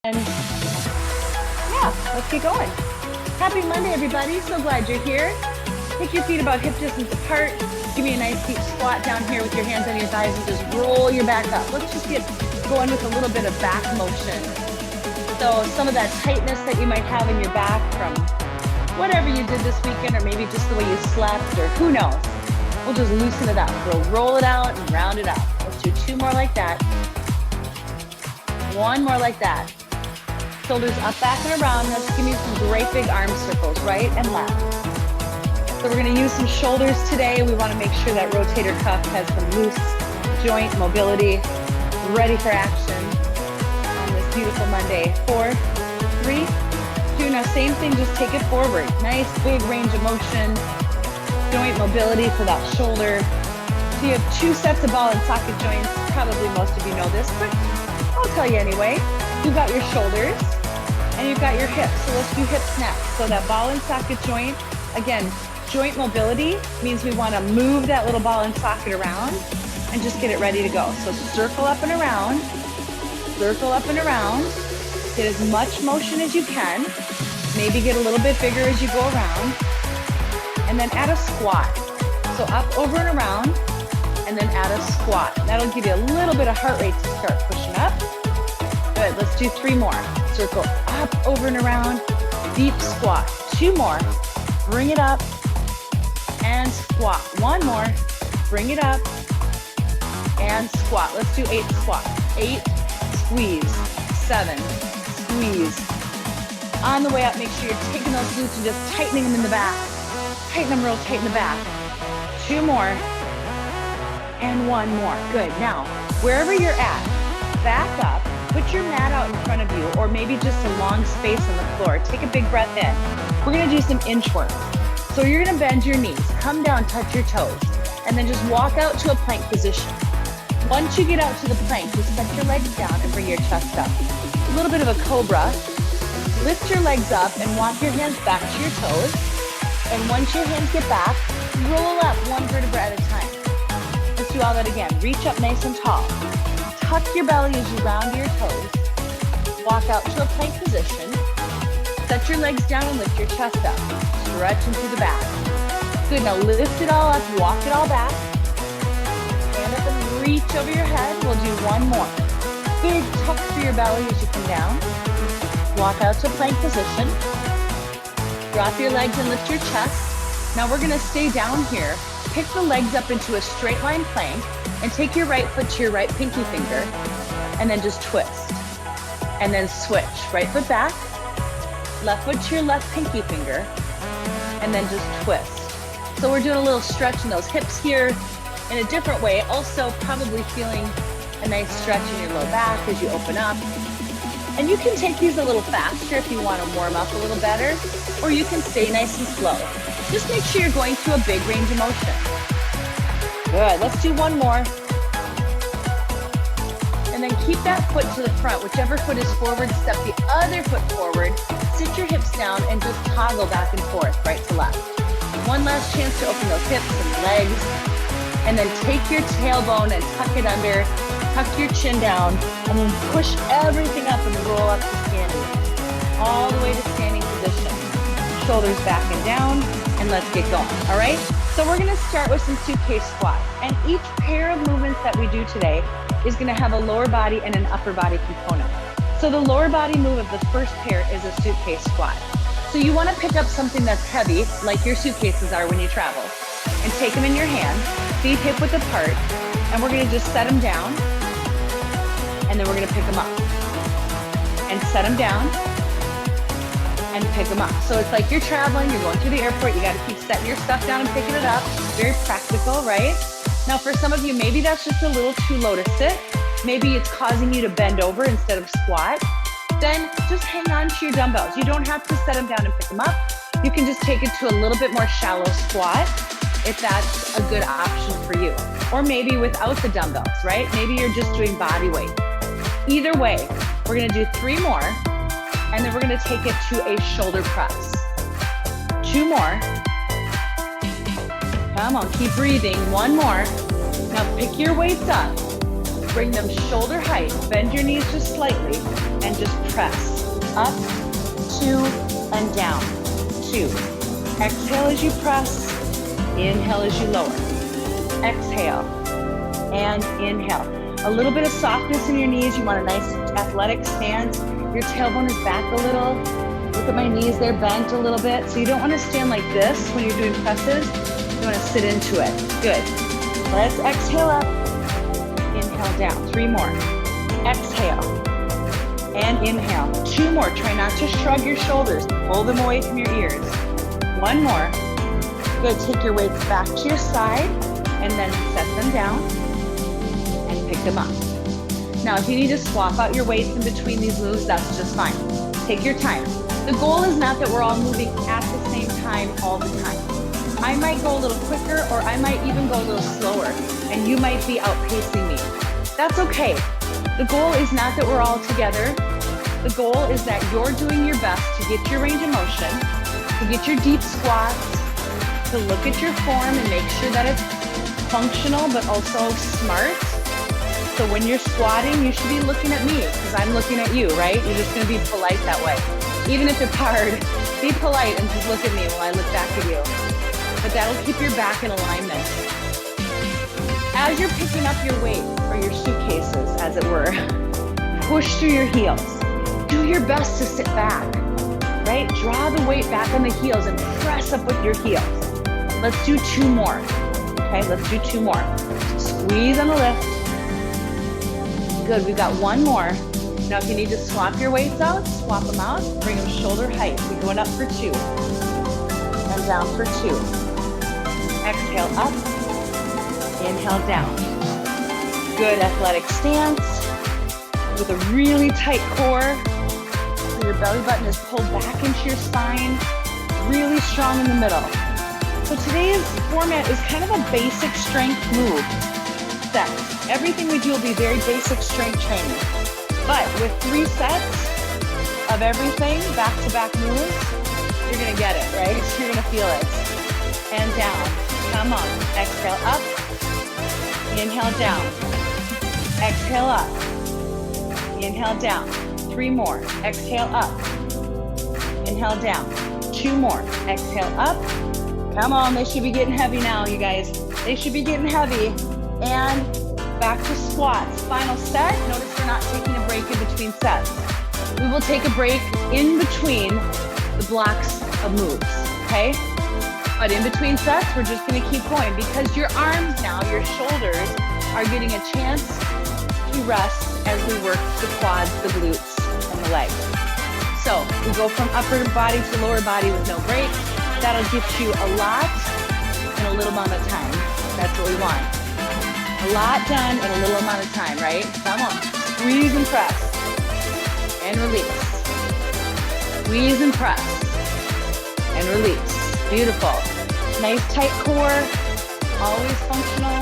And yeah, let's get going. Happy Monday, everybody. So glad you're here. Take your feet about hip distance apart. Give me a nice deep squat down here with your hands on your thighs and just roll your back up. Let's just get going with a little bit of back motion. So some of that tightness that you might have in your back from whatever you did this weekend, or maybe just the way you slept, or who knows. We'll just loosen it up. We'll roll it out and round it out. Let's do 2 more like that. 1 more like that. Shoulders up, back, and around. Let's give me some great big arm circles, right and left. So we're gonna use some shoulders today. We wanna make sure that rotator cuff has some loose joint mobility, ready for action on this beautiful Monday. 4, 3, 2, now same thing, just take it forward. Nice big range of motion, joint mobility for that shoulder. So you have 2 sets of ball and socket joints. Probably most of you know this, but I'll tell you anyway. You've got your shoulders and you've got your hips. So let's do hips next. So that ball and socket joint, again, joint mobility means we want to move that little ball and socket around and just get it ready to go. So circle up and around, circle up and around. Get as much motion as you can. Maybe get a little bit bigger as you go around. And then add a squat. So up, over, and around, and then add a squat. That'll give you a little bit of heart rate to start pushing up. Good, let's do 3 more. Circle up, over, and around, deep squat. 2 more, bring it up, and squat. 1 more, bring it up, and squat. Let's do 8 squats. 8, squeeze, 7, squeeze. On the way up, make sure you're taking those glutes and just tightening them in the back. Tighten them real tight in the back. 2 more, and 1 more. Good. Now, wherever you're at, back up, put your mat out in front of you, or maybe just a long space on the floor. Take a big breath in. We're gonna do some inchworms. So you're gonna bend your knees, come down, touch your toes, and then just walk out to a plank position. Once you get out to the plank, just set your legs down and bring your chest up. A little bit of a cobra. Lift your legs up and walk your hands back to your toes. And once your hands get back, roll up 1 vertebra at a time. Let's do all that again. Reach up nice and tall. Tuck your belly as you round your toes. Walk out to a plank position. Set your legs down and lift your chest up. Stretching through the back. Good, now lift it all up, walk it all back. Stand up and reach over your head. We'll do 1 more. Big tuck through your belly as you come down. Walk out to plank position. Drop your legs and lift your chest. Now we're gonna stay down here. Pick the legs up into a straight line plank and take your right foot to your right pinky finger and then just twist. And then switch. Right foot back, left foot to your left pinky finger, and then just twist. So we're doing a little stretch in those hips here in a different way. Also probably feeling a nice stretch in your low back as you open up. And you can take these a little faster if you want to warm up a little better, or you can stay nice and slow. Just make sure you're going through a big range of motion. Good, let's do 1 more. And then keep that foot to the front. Whichever foot is forward, step the other foot forward. Sit your hips down and just toggle back and forth, right to left. 1 last chance to open those hips and legs. And then take your tailbone and tuck it under. Tuck your chin down. And then push everything up and roll up to standing. All the way to standing position. Shoulders back and down. And let's get going, all right? So we're gonna start with some suitcase squats. And each pair of movements that we do today is gonna have a lower body and an upper body component. So the lower body move of the first pair is a suitcase squat. So you wanna pick up something that's heavy, like your suitcases are when you travel, and take them in your hand, feet hip width apart, and we're gonna just set them down, and then we're gonna pick them up. And set them down, and pick them up. So it's like you're traveling, you're going through the airport, you gotta keep setting your stuff down and picking it up. Very practical, right? Now for some of you, maybe that's just a little too low to sit. Maybe it's causing you to bend over instead of squat. Then just hang on to your dumbbells. You don't have to set them down and pick them up. You can just take it to a little bit more shallow squat if that's a good option for you. Or maybe without the dumbbells, right? Maybe you're just doing body weight. Either way, we're gonna do 3 more, and then we're gonna take it to a shoulder press. 2 more. Come on, keep breathing. 1 more. Now pick your weights up. Bring them shoulder height. Bend your knees just slightly. and just press. Up, 2, and down. 2. Exhale as you press. Inhale as you lower. Exhale and inhale. A little bit of softness in your knees. You want a nice athletic stance. Your tailbone is back a little. Look at my knees, they're bent a little bit. So you don't want to stand like this when you're doing presses. You want to sit into it. Good. Let's exhale up. Inhale down. 3 more. Exhale and inhale. 2 more. Try not to shrug your shoulders. Pull them away from your ears. 1 more. Good. Take your weights back to your side and then set them down and pick them up. Now, if you need to swap out your weights in between these moves, that's just fine. Take your time. The goal is not that we're all moving at the same time all the time. I might go a little quicker, or I might even go a little slower, and you might be outpacing me. That's okay. The goal is not that we're all together. The goal is that you're doing your best to get your range of motion, to get your deep squats, to look at your form and make sure that it's functional but also smart. So when you're squatting, you should be looking at me because I'm looking at you, right? You're just gonna be polite that way. Even if it's hard, be polite and just look at me while I look back at you. But that'll keep your back in alignment. As you're picking up your weight or your suitcases, as it were, push through your heels. Do your best to sit back, right? Draw the weight back on the heels and press up with your heels. Let's do 2 more, okay? Let's do 2 more. Squeeze on the lift. Good, we've got 1 more. Now if you need to swap your weights out, swap them out, bring them shoulder height. We're going up for 2, and down for 2. Exhale up, inhale down. Good athletic stance with a really tight core. So your belly button is pulled back into your spine, really strong in the middle. So today's format is kind of a basic strength move set. Everything we do will be very basic strength training. But with 3 sets of everything, back-to-back moves, you're gonna get it, right? You're gonna feel it. And down, come on. Exhale up, inhale down. Exhale up, inhale down. 3 more, exhale up, inhale down. 2 more, exhale up. Come on, they should be getting heavy now, you guys. They should be getting heavy. And back to squats. Final set. Notice we're not taking a break in between sets. We will take a break in between the blocks of moves, okay? But in between sets, we're just gonna keep going because your arms now, your shoulders are getting a chance to rest as we work the quads, the glutes, and the legs. So we go from upper body to lower body with no break. That'll get you a lot in a little amount of time. That's what we want. A lot done in a little amount of time, right? Come on. Squeeze and press. And release. Squeeze and press. And release. Beautiful. Nice tight core. Always functional.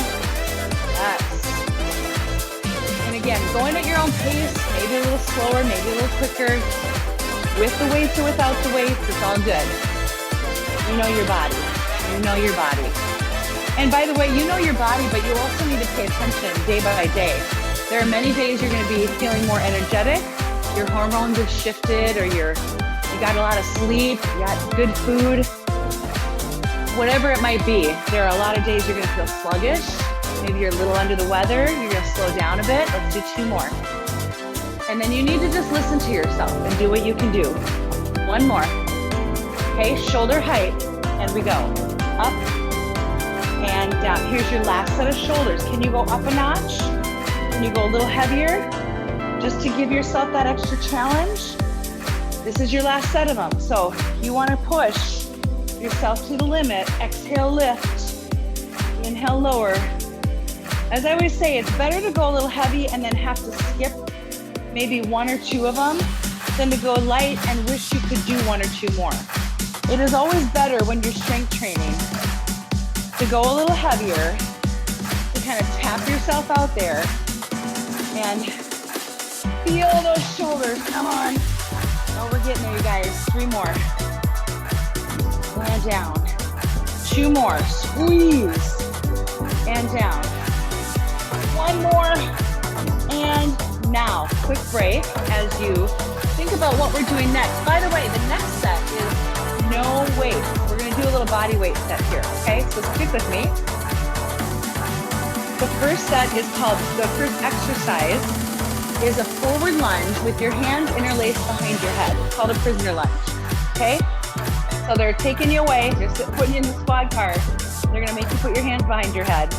Yes. And again, going at your own pace, maybe a little slower, maybe a little quicker. With the weights or without the weights, it's all good. You know your body. You know your body. And by the way, you know your body, but you also need to pay attention day by day. There are many days you're gonna be feeling more energetic, your hormones have shifted, or you got a lot of sleep, you got good food, whatever it might be. There are a lot of days you're gonna feel sluggish, maybe you're a little under the weather, you're gonna slow down a bit. Let's do 2 more. And then you need to just listen to yourself and do what you can do. 1 more. Okay, shoulder height, and we go up and down. Here's your last set of shoulders. Can you go up a notch? Can you go a little heavier? Just to give yourself that extra challenge. This is your last set of them. So you want to push yourself to the limit. Exhale, lift. Inhale, lower. As I always say, it's better to go a little heavy and then have to skip maybe 1 or 2 of them than to go light and wish you could do 1 or 2 more. It is always better when you're strength training to go a little heavier, to kind of tap yourself out there and feel those shoulders. Come on. Oh, we're getting there, you guys. 3 more. And down. 2 more. Squeeze. And down. 1 more. And Now, quick break as you think about what we're doing next. By the way, the next set is no weight. We're gonna do a little body weight set here, okay? So stick with me. The first set is called, the first exercise is a forward lunge with your hands interlaced behind your head. It's called a prisoner lunge, okay? So they're taking you away, they're putting you in the squad car. They're gonna make you put your hands behind your head.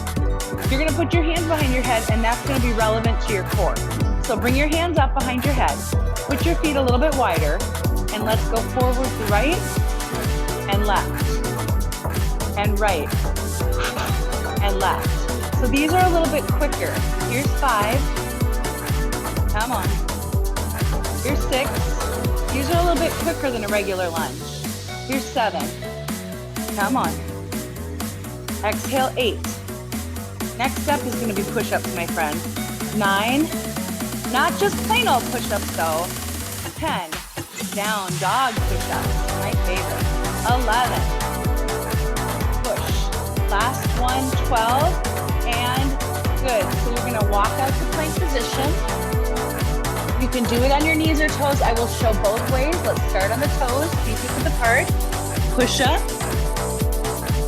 You're gonna put your hands behind your head and that's gonna be relevant to your core. So bring your hands up behind your head, put your feet a little bit wider, and let's go forward to right and left, and right and left. So these are a little bit quicker. Here's 5, come on. Here's 6, these are a little bit quicker than a regular lunge. Here's 7, come on. Exhale, 8. Next up is gonna be push-ups, my friend. 9, not just plain old push-ups though. 10, down dog push-ups, my favorite. 11, push. Last one, 12, and good. So you're gonna walk out to plank position. You can do it on your knees or toes. I will show both ways. Let's start on the toes, feet width apart. Push up,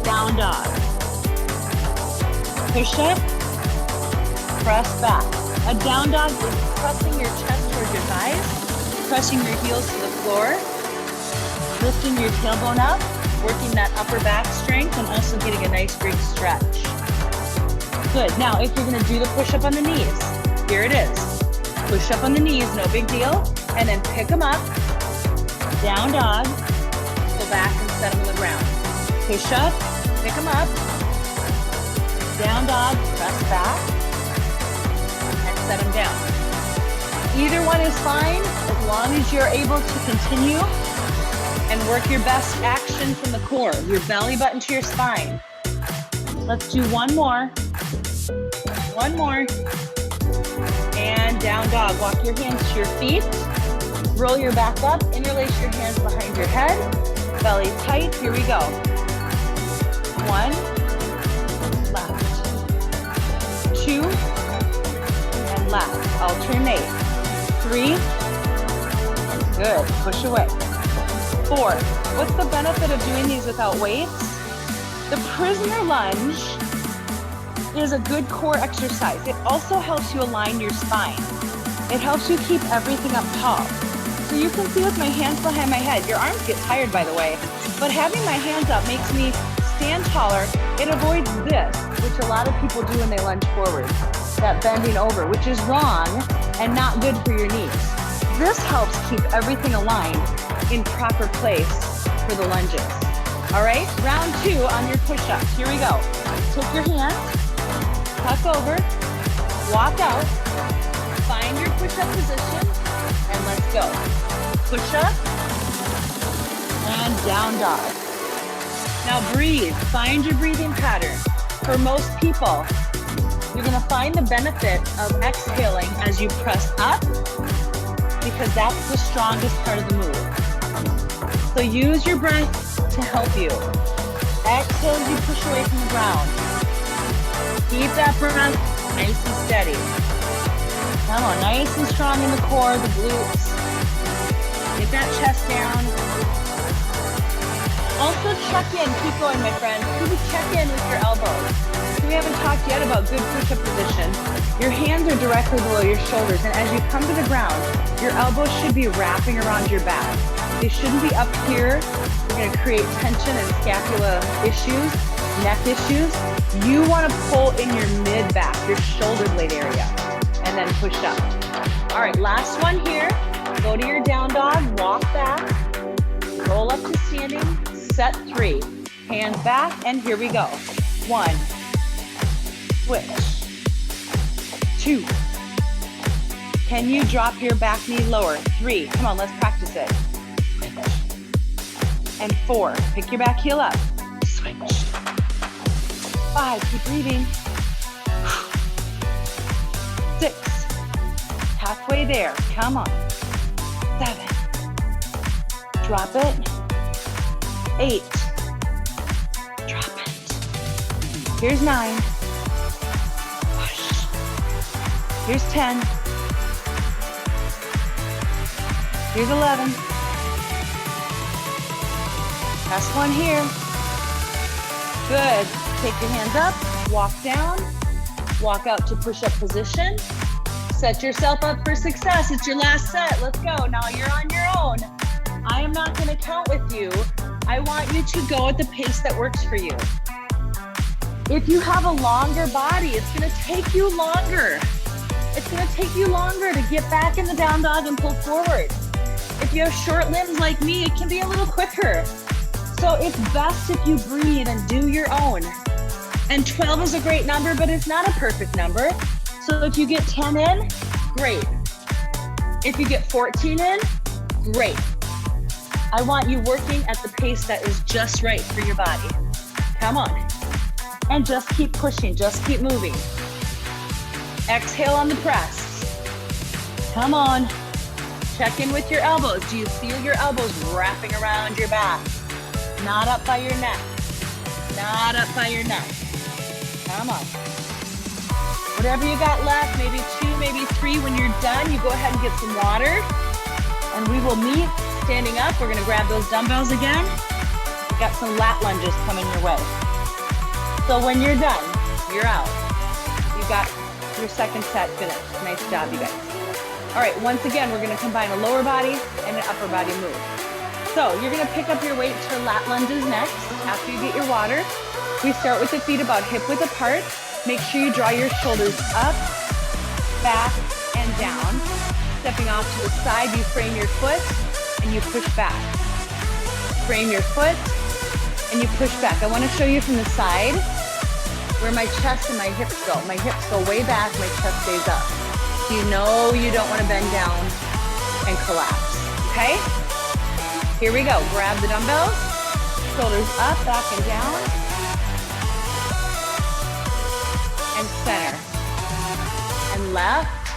down dog. Push up, press back. A down dog is pressing your chest towards your thighs, pressing your heels to the floor, lifting your tailbone up, working that upper back strength, and also getting a nice big stretch. Good. Now, if you're gonna do the push-up on the knees, here it is. Push up on the knees, no big deal, and then pick them up, down dog, go back and set them on the ground. Push up, pick them up, down dog, press back, and set them down. Either one is fine, as long as you're able to continue and work your best action from the core, your belly button to your spine. Let's do one more. One more. And down dog. Walk your hands to your feet. Roll your back up. Interlace your hands behind your head. Belly tight. Here we go. 1. Left. 2. And left. Alternate. 3. Good. Push away. 4. What's the benefit of doing these without weights? The prisoner lunge is a good core exercise. It also helps you align your spine. It helps you keep everything up tall. So you can see with my hands behind my head, your arms get tired by the way, but having my hands up makes me stand taller. It avoids this, which a lot of people do when they lunge forward, that bending over, which is wrong and not good for your knees. This helps keep everything aligned in proper place for the lunges. All right, round 2 on your push-ups. Here we go. Take your hands, tuck over, walk out, find your push-up position, and let's go. Push up, and down dog. Now breathe, find your breathing pattern. For most people, you're gonna find the benefit of exhaling as you press up, because that's the strongest part of the move. So use your breath to help you. Exhale as you push away from the ground. Keep that breath nice and steady. Come on, nice and strong in the core, the glutes. Get that chest down. Also check in, keep going my friend. Maybe check in with your elbows. So we haven't talked yet about good push-up position. Your hands are directly below your shoulders, and as you come to the ground, your elbows should be wrapping around your back. They shouldn't be up here. You're gonna create tension and scapula issues, neck issues. You wanna pull in your mid-back, your shoulder blade area, and then push up. All right, last one here. Go to your down dog, walk back, roll up to standing, set 3. Hands back, and here we go. 1, switch. 2. Can you drop your back knee lower? 3, come on, let's practice it. And 4, pick your back heel up, switch. 5, keep breathing. 6, halfway there, come on. 7, drop it. 8, drop it. Here's 9, push. Here's 10, Here's 11. Last one here. Good. Take your hands up, walk down, walk out to push-up position. Set yourself up for success. It's your last set. Let's go. Now you're on your own. I am not going to count with you. I want you to go at the pace that works for you. If you have a longer body, it's going to take you longer. It's going to take you longer to get back in the down dog and pull forward. If you have short limbs like me, it can be a little quicker. So it's best if you breathe and do your own. And 12 is a great number, but it's not a perfect number. So if you get 10 in, great. If you get 14 in, great. I want you working at the pace that is just right for your body. Come on. And just keep pushing, just keep moving. Exhale on the press. Come on. Check in with your elbows. Do you feel your elbows wrapping around your back? Not up by your neck. Not up by your neck. Come on. Whatever you got left, maybe 2, maybe 3. When you're done, you go ahead and get some water. And we will meet standing up. We're gonna grab those dumbbells again. We got some lat lunges coming your way. So when you're done, you're out. You got your second set finished. Nice job, you guys. All right, once again, we're gonna combine a lower body and an upper body move. So you're gonna pick up your weights for lat lunges next after you get your water. We start with the feet about hip width apart. Make sure you draw your shoulders up, back, and down. Stepping off to the side, you frame your foot and you push back. Frame your foot and you push back. I wanna show you from the side where my chest and my hips go. My hips go way back, my chest stays up. So you know you don't wanna bend down and collapse, okay? Here we go, grab the dumbbells, shoulders up, back and down, and center, and left,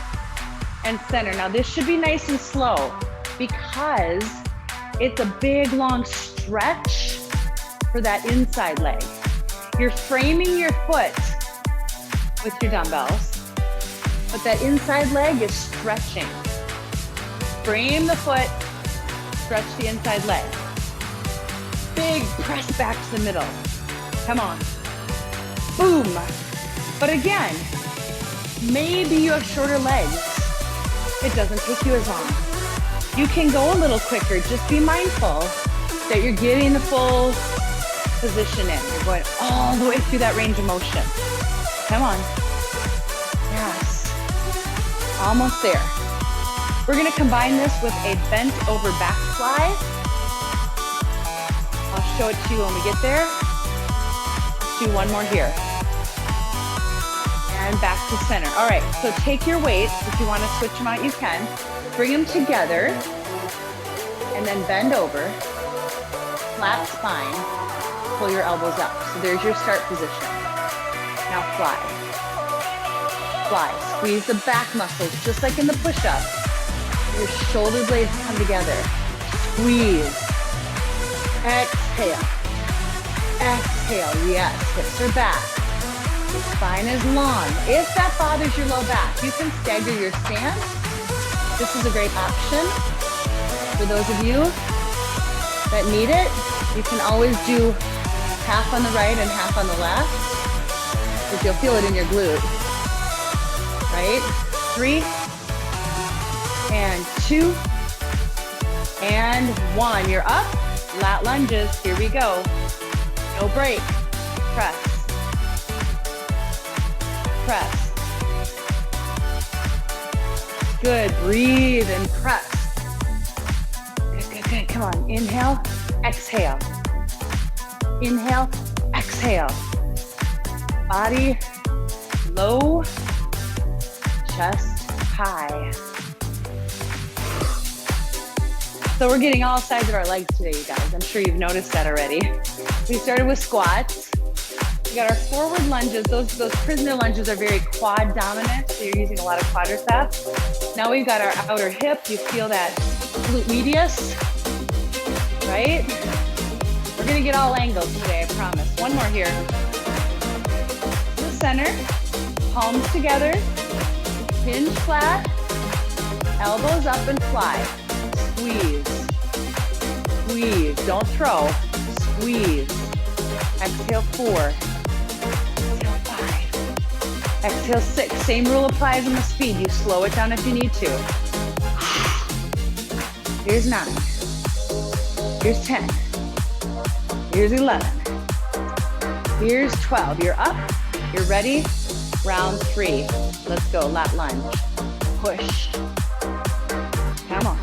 and center. Now this should be nice and slow because it's a big, long stretch for that inside leg. You're framing your foot with your dumbbells, but that inside leg is stretching. Frame the foot, stretch the inside leg. Big press back to the middle. Come on. Boom. But again, maybe you have shorter legs. It doesn't take you as long. You can go a little quicker. Just be mindful that you're getting the full position in. You're going all the way through that range of motion. Come on. Yes. Almost there. We're gonna combine this with a bent over back fly. I'll show it to you when we get there. Let's do one more here. And back to center. All right, so take your weights. If you wanna switch them out, you can. Bring them together and then bend over. Flat spine, pull your elbows up. So there's your start position. Now fly. Fly, squeeze the back muscles, just like in the push-up. Your shoulder blades come together. Squeeze. Exhale. Exhale, yes, hips are back. Your spine is long. If that bothers your low back, you can stagger your stance. This is a great option. For those of you that need it, you can always do half on the right and half on the left, because you'll feel it in your glute. Right? 3, and 2, and 1. You're up. Lat lunges. Here we go. No break. Press. Press. Good. Breathe and press. Good, good, good. Come on. Inhale. Exhale. Inhale. Exhale. Body low. Chest high. So we're getting all sides of our legs today, you guys. I'm sure you've noticed that already. We started with squats. We got our forward lunges. Those prisoner lunges are very quad dominant, so you're using a lot of quadriceps. Now we've got our outer hip. You feel that glute medius, right? We're gonna get all angles today, I promise. One more here. To the center, palms together, hinge flat, elbows up and fly. Squeeze. Squeeze. Don't throw. Squeeze. Exhale 4. Exhale 5. Exhale 6. Same rule applies in the speed. You slow it down if you need to. Here's 9. Here's 10. Here's 11. Here's 12. You're up. You're ready. Round 3. Let's go. Lat lunge. Push. Come on.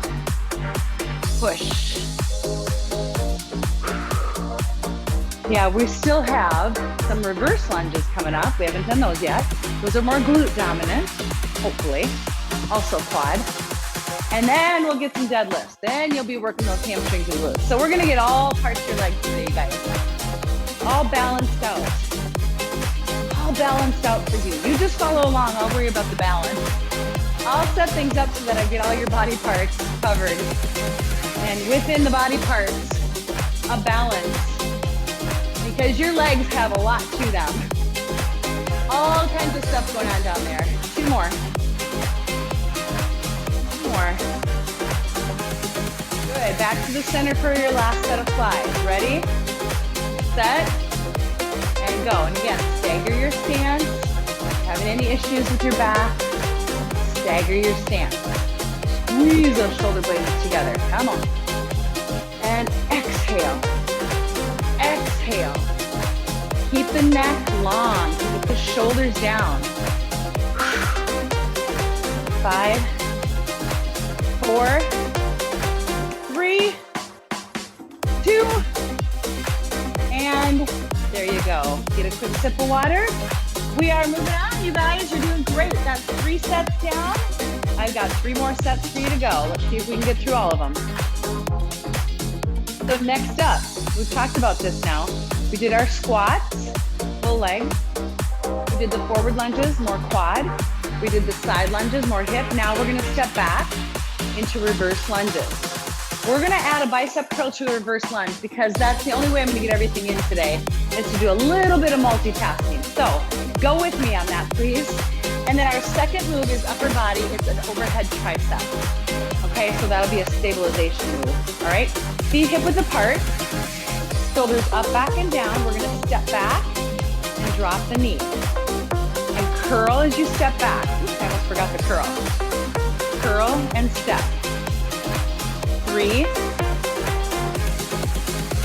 Push. Yeah, we still have some reverse lunges coming up. We haven't done those yet. Those are more glute dominant, hopefully. Also quad. And then we'll get some deadlifts. Then you'll be working those hamstrings and glutes. So we're gonna get all parts of your legs today, you guys. All balanced out. All balanced out for you. You just follow along. I'll worry about the balance. I'll set things up so that I get all your body parts covered. And within the body parts, a balance. Because your legs have a lot to them. All kinds of stuff going on down there. 2 more. 2 more. Good. Back to the center for your last set of flies. Ready? Set. And go. And again, stagger your stance. Having any issues with your back, stagger your stance. Squeeze those shoulder blades together. Come on. And exhale. Exhale. Keep the neck long. Keep the shoulders down. 5, 4, 3, 2, and there you go. Get a quick sip of water. We are moving on, you guys. You're doing great. That's 3 sets down. I've got 3 more sets for you to go. Let's see if we can get through all of them. So next up, we've talked about this now. We did our squats, full leg. We did the forward lunges, more quad. We did the side lunges, more hip. Now we're gonna step back into reverse lunges. We're gonna add a bicep curl to a reverse lunge because that's the only way I'm gonna get everything in today is to do a little bit of multitasking. So go with me on that, please. And then our second move is upper body. It's an overhead tricep. Okay, so that'll be a stabilization move. All right, feet hip width apart, shoulders up, back, and down. We're gonna step back and drop the knee. And curl as you step back. Oops, I almost forgot the curl. Curl and step. 3,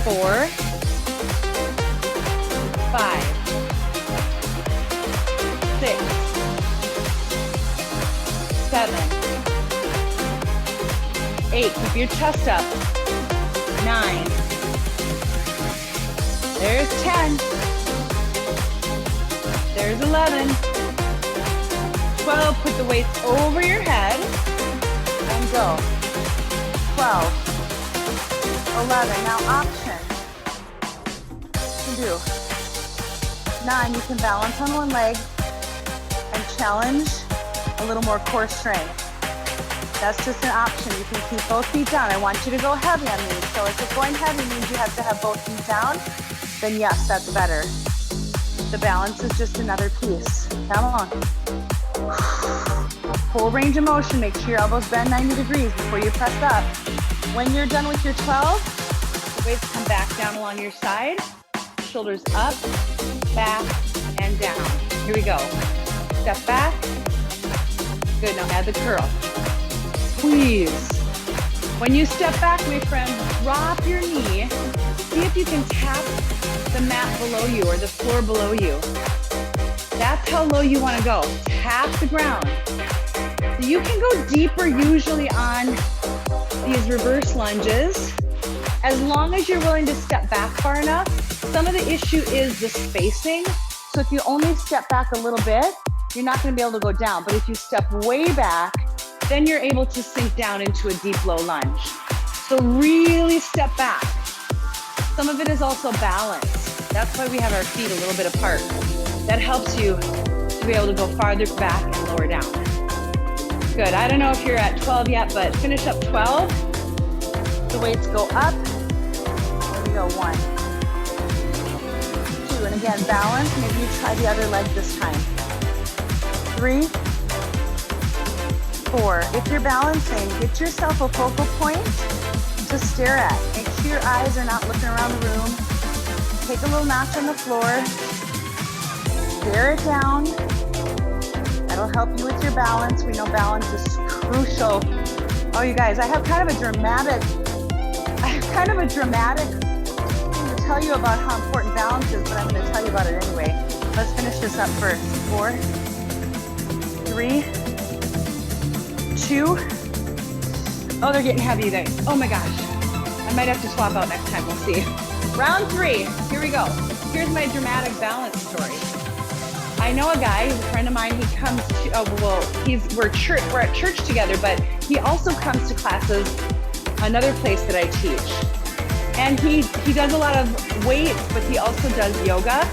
4, 5, 6, 7, 8. Keep your chest up. 9. There's 10. There's 11. 12. Put the weights over your head and go. 12. 11. Now option. You can do 9. You can balance on one leg and challenge a little more core strength. That's just an option. You can keep both feet down. I want you to go heavy on these. So if going heavy means you have to have both feet down, then yes, that's better. The balance is just another piece. Come on. Full range of motion. Make sure your elbows bend 90 degrees before you press up. When you're done with your 12, the weights come back down along your side. Shoulders up, back, and down. Here we go. Step back. Good, now add the curl. Squeeze. When you step back, my friend, drop your knee. See if you can tap the mat below you or the floor below you. That's how low you want to go. Tap the ground. So you can go deeper usually on these reverse lunges as long as you're willing to step back far enough. Some of the issue is the spacing. So if you only step back a little bit, you're not going to be able to go down. But if you step way back, then you're able to sink down into a deep low lunge. So really step back. Some of it is also balance. That's why we have our feet a little bit apart. That helps you to be able to go farther back and lower down. Good, I don't know if you're at 12 yet, but finish up 12. The weights go up. Here we go, 1, 2, and again, balance. Maybe you try the other leg this time. 3, 4. If you're balancing, get yourself a focal point to stare at. Make sure your eyes are not looking around the room. Take a little notch on the floor. Stare it down. That'll help you with your balance. We know balance is crucial. Oh, you guys, I have kind of a dramatic thing to tell you about how important balance is, but I'm going to tell you about it anyway. Let's finish this up first. 4, 3, 2. Oh, they're getting heavy, you guys. Oh my gosh. I might have to swap out next time. We'll see. Round 3. Here we go. Here's my dramatic balance story. I know a guy, he's a friend of mine. He comes to, we're at church together, but he also comes to classes, another place that I teach. And he does a lot of weights, but he also does yoga.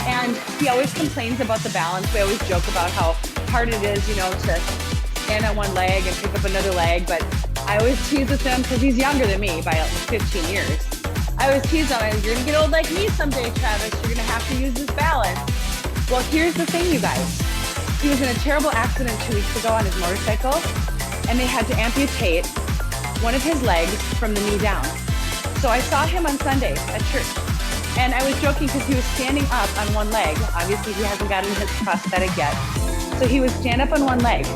And he always complains about the balance. We always joke about how hard it is, to stand on one leg and pick up another leg. But I always tease with him because he's younger than me by 15 years. I always tease him, you're gonna get old like me someday, Travis. You're gonna have to use this balance. Well, here's the thing, you guys. He was in a terrible accident 2 weeks ago on his motorcycle, and they had to amputate one of his legs from the knee down. So I saw him on Sunday at church, and I was joking because he was standing up on one leg. Obviously, he hasn't gotten his prosthetic yet. So he would stand up on one leg,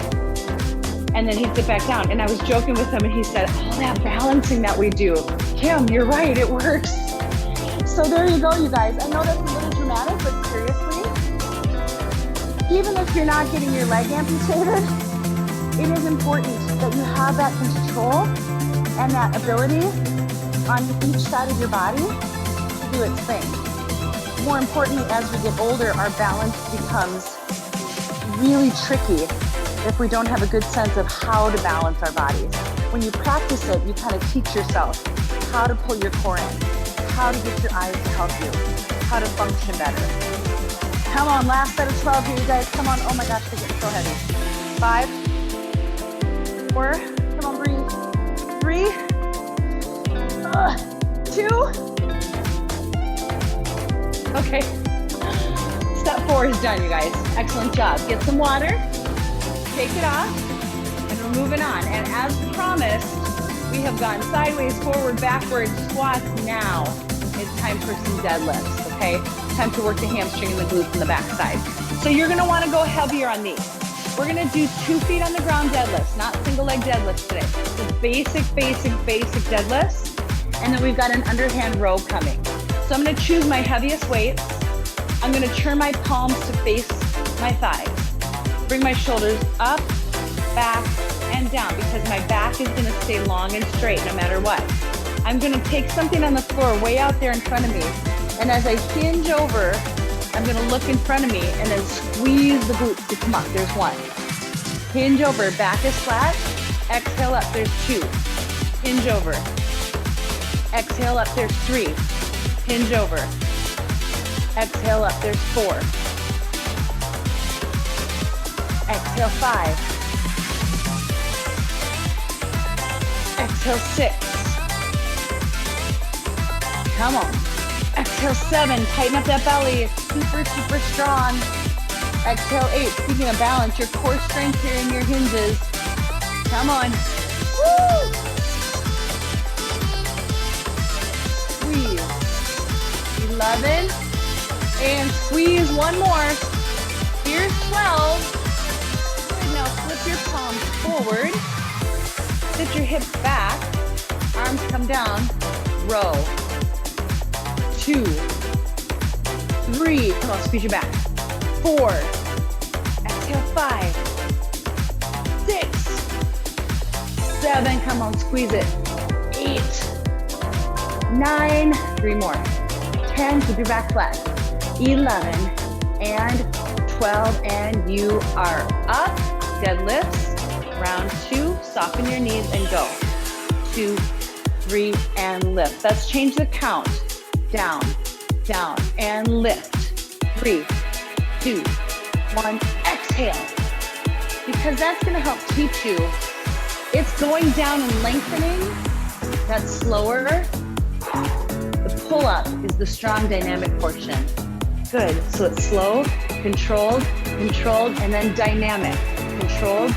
and then he'd sit back down. And I was joking with him, and he said, "Oh, that balancing that we do. Kim, you're right, it works." So there you go, you guys. I know that's a little dramatic, but seriously, even if you're not getting your leg amputated, it is important that you have that control and that ability on each side of your body to do its thing. More importantly, as we get older, our balance becomes really tricky if we don't have a good sense of how to balance our bodies. When you practice it, you kind of teach yourself how to pull your core in, how to get your eyes to help you, how to function better. Come on, last set of 12 here, you guys. Come on. Oh my gosh, they're getting so heavy. 5, 4, come on, breathe. 3, 2. Okay. Step 4 is done, you guys. Excellent job. Get some water, take it off, and we're moving on. And as promised, we have gone sideways, forward, backwards, squats. Now it's time for some deadlifts, okay? Time to work the hamstring and the glutes and the backside. So you're gonna wanna go heavier on these. We're gonna do 2 feet on the ground deadlifts, not single leg deadlifts today. So basic deadlifts. And then we've got an underhand row coming. So I'm gonna choose my heaviest weights. I'm gonna turn my palms to face my thighs. Bring my shoulders up, back, and down because my back is gonna stay long and straight no matter what. I'm gonna take something on the floor way out there in front of me. And as I hinge over, I'm gonna look in front of me and then squeeze the glutes to come up. There's 1. Hinge over, back is flat. Exhale up, there's 2. Hinge over. Exhale up, there's 3. Hinge over. Exhale up, there's 4. Exhale 5. Exhale 6. Come on. Exhale 7, tighten up that belly, super strong. Exhale 8, speaking of balance, your core strength here in your hinges. Come on. Woo! Squeeze. 11, and squeeze 1 more. Here's 12. Good, now flip your palms forward. Sit your hips back, arms come down, row. 2, 3, come on, squeeze your back. 4, exhale 5, 6, 7, come on, squeeze it. 8, 9, 3 more. 10, keep your back flat. 11, and 12, and you are up. Deadlifts, round 2, soften your knees and go. 2, 3, and lift. Let's change the count. Down, down, and lift. 3, 2, 1, exhale. Because that's gonna help teach you. It's going down and lengthening. That's slower. The pull-up is the strong dynamic portion. Good, so it's slow, controlled, and then dynamic. Controlled,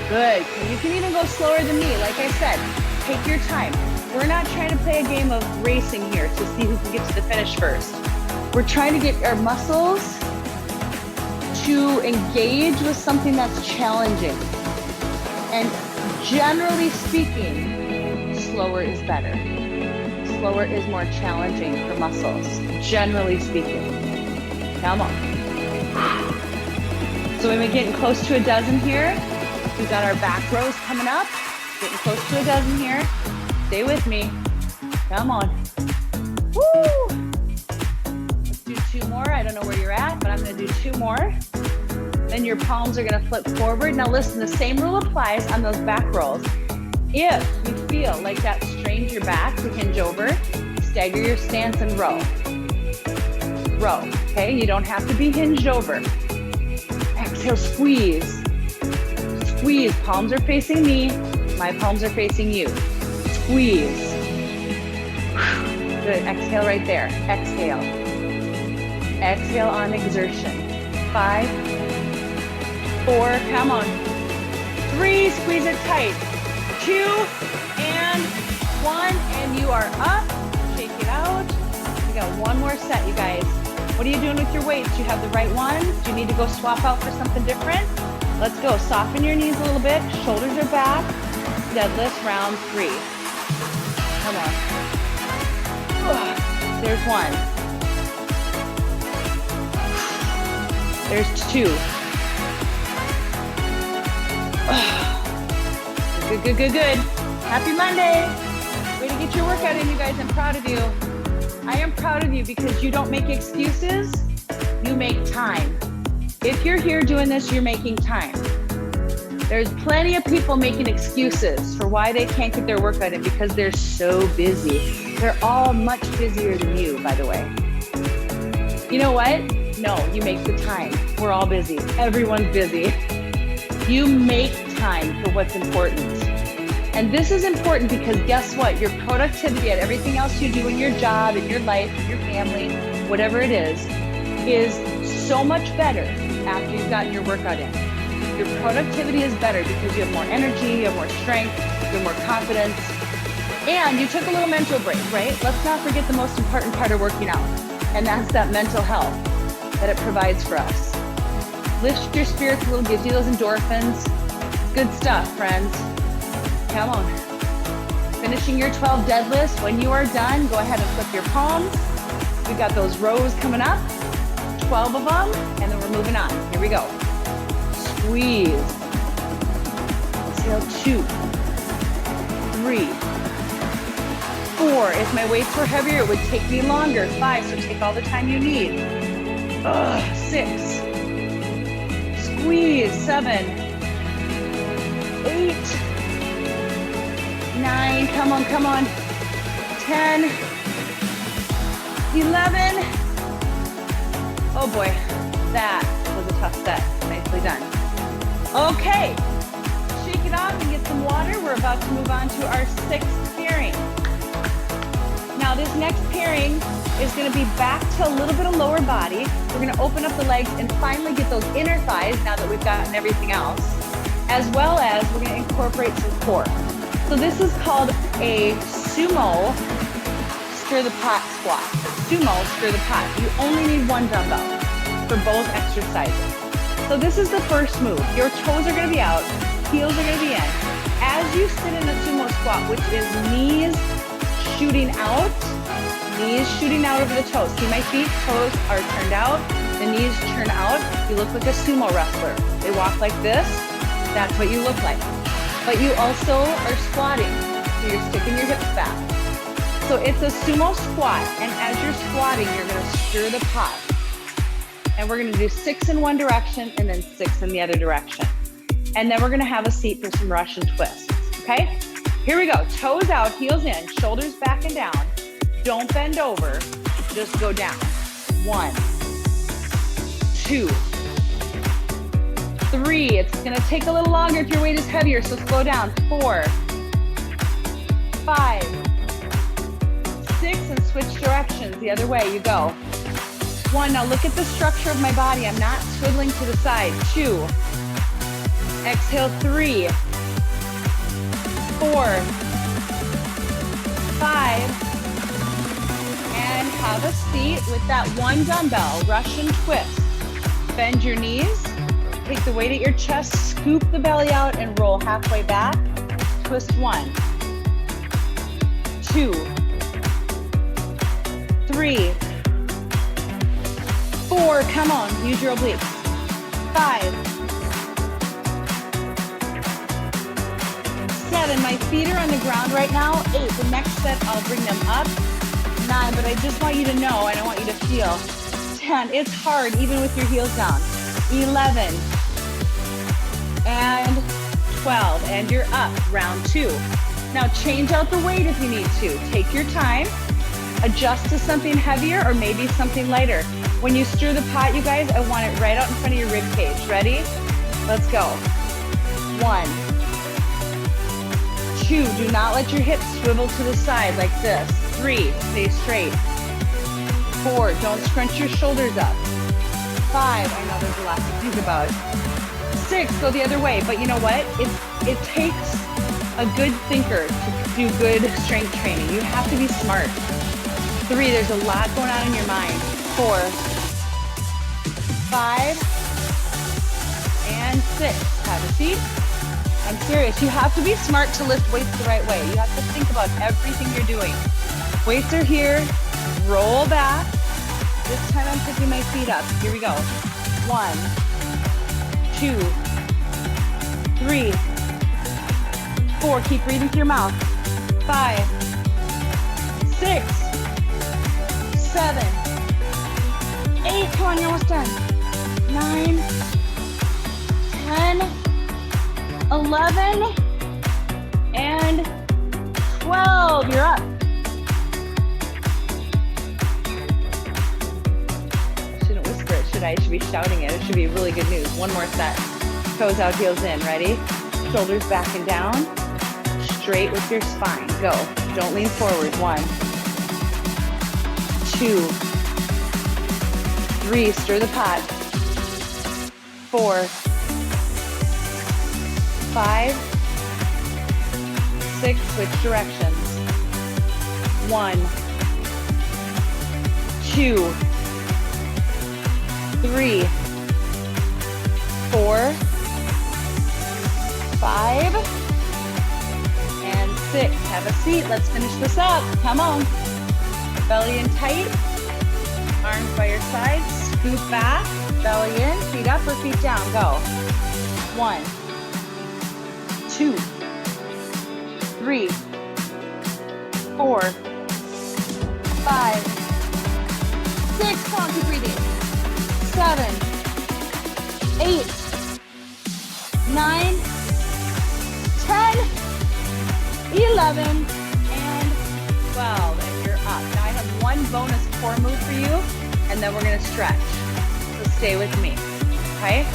Good. You can even go slower than me. Like I said, take your time. We're not trying to play a game of racing here to see who can get to the finish first. We're trying to get our muscles to engage with something that's challenging. And generally speaking, slower is better. Slower is more challenging for muscles, generally speaking. Come on. So we're getting close to a dozen here. We've got our back rows coming up. Getting close to a dozen here. Stay with me. Come on. Woo! Let's do 2 more. I don't know where you're at, but I'm gonna do 2 more. Then your palms are gonna flip forward. Now listen, the same rule applies on those back rolls. If you feel like that strains your back to hinge over, stagger your stance and row. Row, okay? You don't have to be hinged over. Exhale, squeeze. Squeeze, palms are facing me. My palms are facing you. Squeeze. Good, exhale right there. Exhale. Exhale on exertion. 5, 4, come on. 3, squeeze it tight. 2, and 1, and you are up. Shake it out. We got 1 more set, you guys. What are you doing with your weights? Do you have the right ones? Do you need to go swap out for something different? Let's go. Soften your knees a little bit. Shoulders are back. Deadlift round 3. Come on. There's 1. There's 2. Good, good, good, good. Happy Monday. Way to get your workout in, you guys. I'm proud of you. I am proud of you because you don't make excuses. You make time. If you're here doing this, you're making time. There's plenty of people making excuses for why they can't get their workout in because they're so busy. They're all much busier than you, by the way. You know what? No, you make the time. We're all busy. Everyone's busy. You make time for what's important. And this is important because guess what? Your productivity at everything else you do in your job, in your life, in your family, whatever it is so much better after you've gotten your workout in. Your productivity is better because you have more energy, you have more strength, you have more confidence, and you took a little mental break, right? Let's not forget the most important part of working out, and that's that mental health that it provides for us. Lifts your spirits a little, gives you those endorphins. Good stuff, friends. Come on. Finishing your 12 deadlifts. When you are done, go ahead and flip your palms. We've got those rows coming up, 12 of them, and then we're moving on. Here we go. Squeeze. Exhale, 2, 3, 4. If my weights were heavier, it would take me longer. 5, so take all the time you need. 6. Squeeze. 7, 8, 9, come on, come on. 10, 11. Oh boy, that was a tough set. Nicely done. Okay, shake it off and get some water. We're about to move on to our 6th pairing. Now this next pairing is gonna be back to a little bit of lower body. We're gonna open up the legs and finally get those inner thighs now that we've gotten everything else, as well as we're gonna incorporate some core. So this is called a sumo stir the pot squat. Sumo stir the pot. You only need 1 dumbbell for both exercises. So this is the first move. Your toes are gonna be out, heels are gonna be in. As you sit in a sumo squat, which is knees shooting out over the toes. See my feet? Toes are turned out, the knees turn out. You look like a sumo wrestler. They walk like this. That's what you look like. But you also are squatting, so you're sticking your hips back. So it's a sumo squat, and as you're squatting, you're gonna stir the pot. And we're gonna do 6 in one direction and then 6 in the other direction. And then we're gonna have a seat for some Russian twists, okay? Here we go, toes out, heels in, shoulders back and down. Don't bend over, just go down. 1, 2, 3, it's gonna take a little longer if your weight is heavier, so slow down. 4, 5, 6, and switch directions the other way, you go. 1, now look at the structure of my body. I'm not swiveling to the side. 2, Exhale, 3, 4, 5, and have a seat with that one dumbbell, Russian twist. Bend your knees, take the weight at your chest, scoop the belly out and roll halfway back. Twist 1, 2, 3, 4, come on, use your obliques. 5, 7, my feet are on the ground right now. 8, the next set, I'll bring them up. 9, but I just want you to know, and I want you to feel. 10, it's hard even with your heels down. 11, and 12, and you're up, round 2. Now change out the weight if you need to. Take your time, adjust to something heavier or maybe something lighter. When you stir the pot, you guys, I want it right out in front of your rib cage. Ready? Let's go. 1, 2, do not let your hips swivel to the side like this. 3, stay straight. 4, don't scrunch your shoulders up. 5, I know there's a lot to think about. 6, go the other way, but you know what? It takes a good thinker to do good strength training. You have to be smart. 3, there's a lot going on in your mind. 4, 5, and 6. Have a seat. I'm serious. You have to be smart to lift weights the right way. You have to think about everything you're doing. Weights are here. Roll back. This time I'm picking my feet up. Here we go. 1, 2, 3, 4. Keep breathing through your mouth. 5, 6, 7, 8. Come on, you're almost done. 9, 10, 11, and 12. You're up. I should be shouting it. It should be really good news. One more set. Toes out, heels in. Ready? Shoulders back and down. Straight with your spine. Go. Don't lean forward. 1, 2, 3. Stir the pot. 4, 5, 6. Switch directions. 1, 2, 3, 4, 5, and 6. Have a seat. Let's finish this up. Come on. Belly in tight. Arms by your sides. Scoop back. Belly in. Feet up or feet down. Go. 1, 2, 3, 4, 5, 6. Come on, keep breathing. 7, 8, 9, 10, 11, and 12. And you're up. Now I have one bonus core move for you, and then we're going to stretch. So stay with me, okay?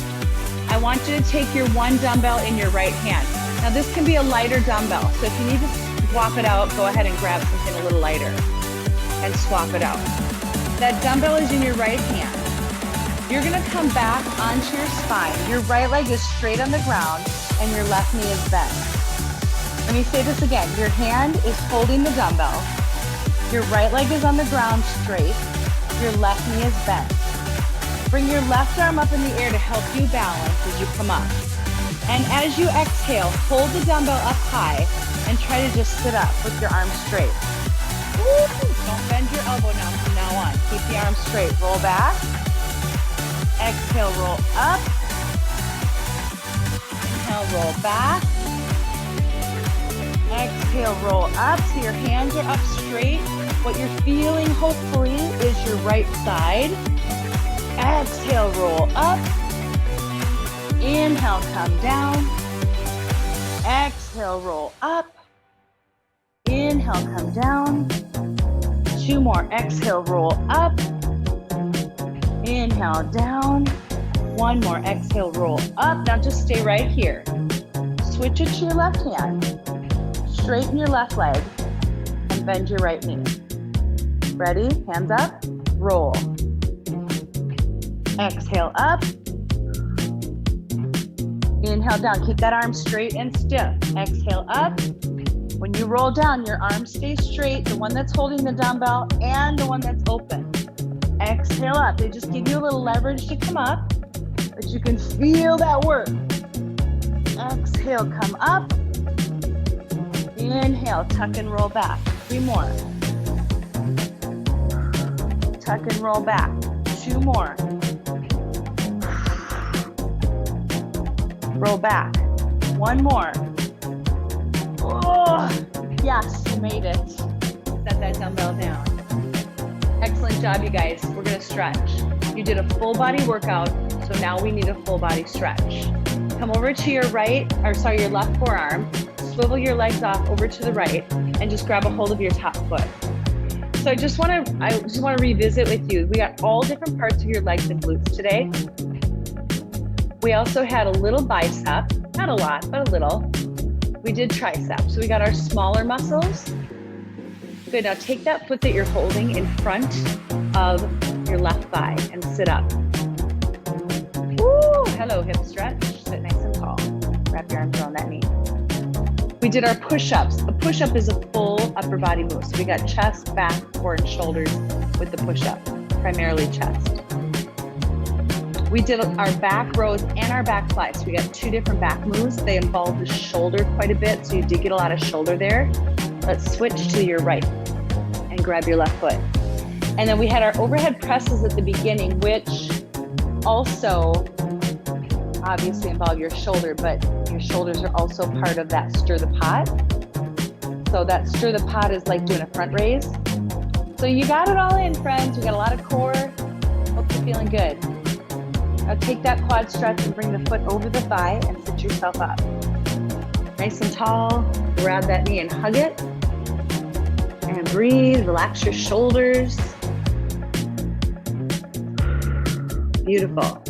I want you to take your one dumbbell in your right hand. Now this can be a lighter dumbbell, so if you need to swap it out, go ahead and grab something a little lighter and swap it out. That dumbbell is in your right hand. You're gonna come back onto your spine. Your right leg is straight on the ground and your left knee is bent. Let me say this again. Your hand is holding the dumbbell. Your right leg is on the ground straight. Your left knee is bent. Bring your left arm up in the air to help you balance as you come up. And as you exhale, hold the dumbbell up high and try to just sit up with your arms straight. Woo! Don't bend your elbow now from now on. Keep the arms straight. Roll back. Exhale, roll up. Inhale, roll back. Exhale, roll up. So your hands are up straight. What you're feeling, hopefully, is your right side. Exhale, roll up. Inhale, come down. Exhale, roll up. Inhale, come down. 2 more. Exhale, roll up. Inhale, down. 1 more. Exhale, roll up. Now just stay right here. Switch it to your left hand. Straighten your left leg and bend your right knee. Ready? Hands up. Roll. Exhale up. Inhale down, keep that arm straight and stiff. Exhale up. When you roll down, your arms stay straight, the one that's holding the dumbbell and the one that's open. Exhale up. They just give you a little leverage to come up, but you can feel that work. Exhale, come up. Inhale, tuck and roll back. 3 more. Tuck and roll back. 2 more. Roll back. 1 more. Oh, yes, you made it. Set that dumbbell down. Excellent job, you guys. We're gonna stretch. You did a full body workout, so now we need a full body stretch. Come over to your your left forearm, swivel your legs off over to the right, and just grab a hold of your top foot. So I just wanna revisit with you. We got all different parts of your legs and glutes today. We also had a little bicep, not a lot, but a little. We did tricep. So we got our smaller muscles. Good, now take that foot that you're holding in front of your left thigh and sit up. Woo, hello, hip stretch. Sit nice and tall. Wrap your arms around that knee. We did our push-ups. A push-up is a full upper body move. So we got chest, back, core, and shoulders with the push-up, primarily chest. We did our back rows and our back flies. So we got 2 different back moves. They involve the shoulder quite a bit, so you did get a lot of shoulder there. Let's switch to your right and grab your left foot. And then we had our overhead presses at the beginning, which also obviously involve your shoulder, but your shoulders are also part of that stir the pot. So that stir the pot is like doing a front raise. So you got it all in, friends. We got a lot of core. Hope you're feeling good. Now take that quad stretch and bring the foot over the thigh and sit yourself up. Nice and tall. Grab that knee and hug it. And breathe, relax your shoulders. Beautiful.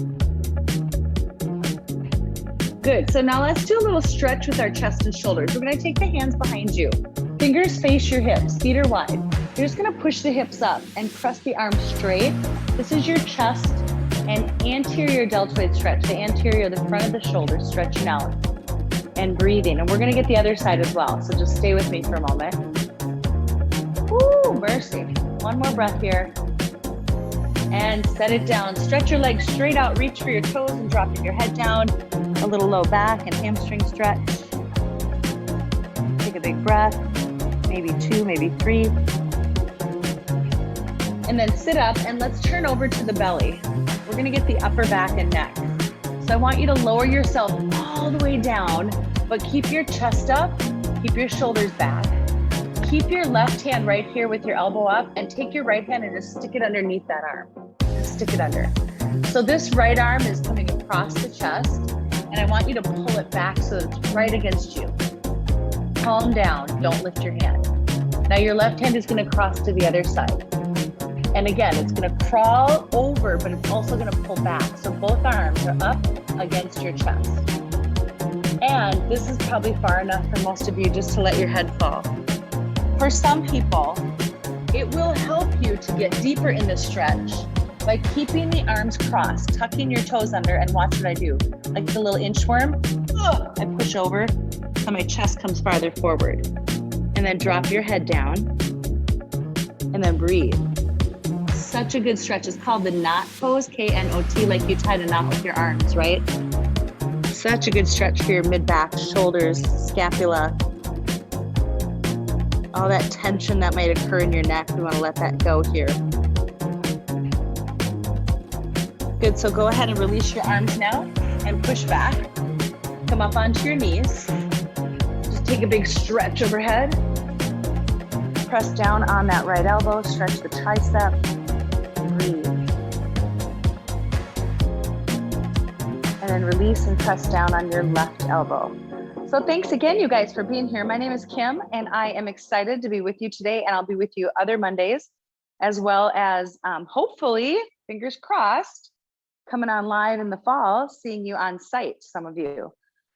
Good, so now let's do a little stretch with our chest and shoulders. We're gonna take the hands behind you. Fingers face your hips, feet are wide. You're just gonna push the hips up and press the arms straight. This is your chest and anterior deltoid stretch. The anterior, the front of the shoulder, stretching out and breathing. And we're gonna get the other side as well. So just stay with me for a moment. Woo, mercy. 1 more breath here. And set it down. Stretch your legs straight out, reach for your toes and dropping your head down. A little low back and hamstring stretch. Take a big breath, maybe 2, maybe 3. And then sit up and let's turn over to the belly. We're gonna get the upper back and neck. So I want you to lower yourself all the way down, but keep your chest up, keep your shoulders back. Keep your left hand right here with your elbow up and take your right hand and just stick it underneath that arm. Just stick it under. So this right arm is coming across the chest and I want you to pull it back so it's right against you. Calm down, don't lift your hand. Now your left hand is gonna cross to the other side. And again, it's gonna crawl over, but it's also gonna pull back. So both arms are up against your chest. And this is probably far enough for most of you just to let your head fall. For some people, it will help you to get deeper in the stretch by keeping the arms crossed, tucking your toes under, and watch what I do. Like the little inchworm, I push over, so my chest comes farther forward. And then drop your head down, and then breathe. Such a good stretch. It's called the knot pose, K-N-O-T, like you tied a knot with your arms, right? Such a good stretch for your mid-back, shoulders, scapula. All that tension that might occur in your neck, we want to let that go here. Good, so go ahead and release your arms now and push back. Come up onto your knees. Just take a big stretch overhead. Press down on that right elbow, stretch the tricep, breathe. And then release and press down on your left elbow. So thanks again, you guys, for being here. My name is Kim, and I am excited to be with you today, and I'll be with you other Mondays, as well as hopefully, fingers crossed, coming on live in the fall, seeing you on site, some of you.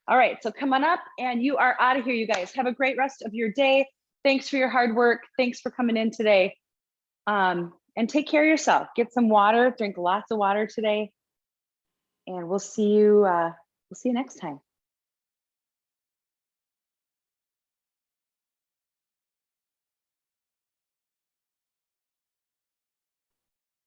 All right, so come on up, and you are out of here, you guys. Have a great rest of your day. Thanks for your hard work. Thanks for coming in today. And take care of yourself. Get some water, drink lots of water today, and we'll see you next time.